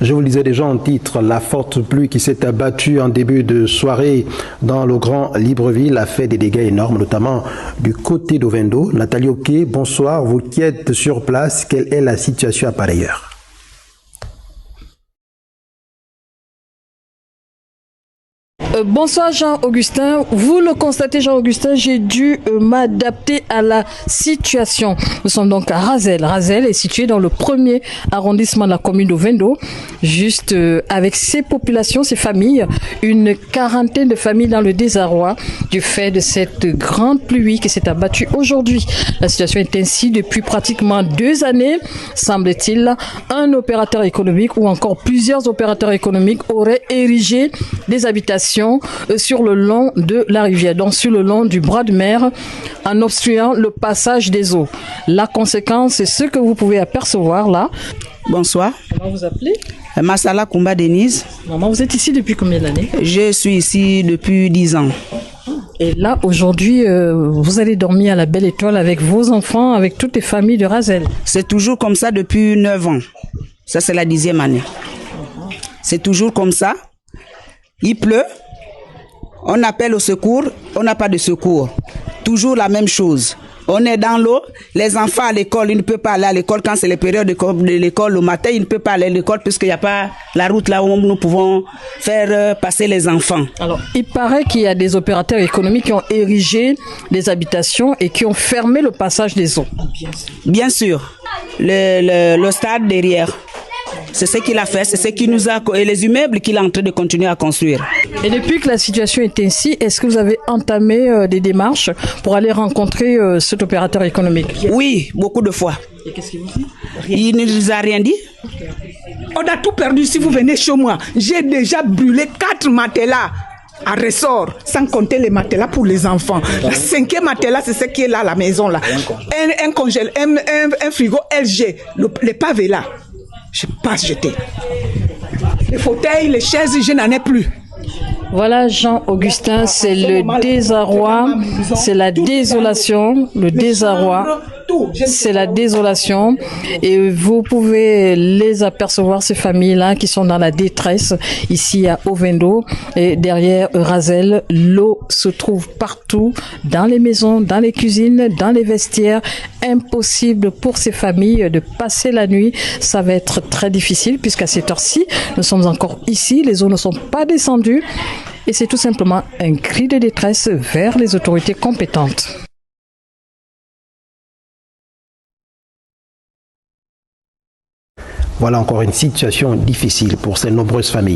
Je vous le disais déjà en titre, la forte pluie qui s'est abattue en début de soirée dans le Grand Libreville a fait des dégâts énormes, notamment du côté d'Ovendo. Nathalie Oké, bonsoir, vous qui êtes sur place, quelle est la situation à pareille heure? Bonsoir Jean-Augustin. Vous le constatez Jean-Augustin, j'ai dû m'adapter à la situation. Nous sommes donc à Razel. Razel est situé dans le premier arrondissement de la commune d'Ovendo, juste avec ses populations, ses familles, une quarantaine de familles dans le désarroi du fait de cette grande pluie qui s'est abattue aujourd'hui. La situation est ainsi depuis pratiquement 2 années, semble-t-il. Un opérateur économique ou encore plusieurs opérateurs économiques auraient érigé des habitations sur le long de la rivière, donc sur le long du bras de mer, en obstruant le passage des eaux. La conséquence, c'est ce que vous pouvez apercevoir là. Bonsoir. Comment vous appelez? Massala Kumba Denise. Maman, vous êtes ici depuis combien d'années? Je suis ici depuis 10 ans. Et là, aujourd'hui, vous allez dormir à la Belle Étoile avec vos enfants, avec toutes les familles de Razel. C'est toujours comme ça depuis 9 ans. Ça, c'est la 10e année. C'est toujours comme ça. Il pleut. On appelle au secours, on n'a pas de secours. Toujours la même chose. On est dans l'eau, les enfants à l'école, ils ne peuvent pas aller à l'école quand c'est les périodes de l'école le matin, ils ne peuvent pas aller à l'école puisqu'il n'y a pas la route là où nous pouvons faire passer les enfants. Alors, il paraît qu'il y a des opérateurs économiques qui ont érigé des habitations et qui ont fermé le passage des eaux. Bien sûr, le stade derrière. C'est ce qu'il a fait, c'est ce qui nous a... Et les immeubles qu'il est en train de continuer à construire. Et depuis que la situation est ainsi, est-ce que vous avez entamé des démarches pour aller rencontrer cet opérateur économique? Oui, beaucoup de fois. Et qu'est-ce qu'il vous dit? Il ne nous a rien dit. On a tout perdu si vous venez chez moi. J'ai déjà brûlé 4 matelas à ressort, sans compter les matelas pour les enfants. La 5e matelas, c'est ce qui est là à la maison. Là. Un congèle, un frigo LG, les pavés là. Je pas jeté. Les fauteuils, les chaises, je n'en ai plus. Voilà Jean-Augustin, c'est le désarroi, c'est la désolation, le désarroi, c'est la désolation. Et vous pouvez les apercevoir, ces familles-là qui sont dans la détresse, ici à Ovendo. Et derrière Razel, l'eau se trouve partout, dans les maisons, dans les cuisines, dans les vestiaires. Impossible pour ces familles de passer la nuit. Ça va être très difficile puisqu'à cette heure-ci, nous sommes encore ici, les eaux ne sont pas descendues. Et c'est tout simplement un cri de détresse vers les autorités compétentes. Voilà encore une situation difficile pour ces nombreuses familles.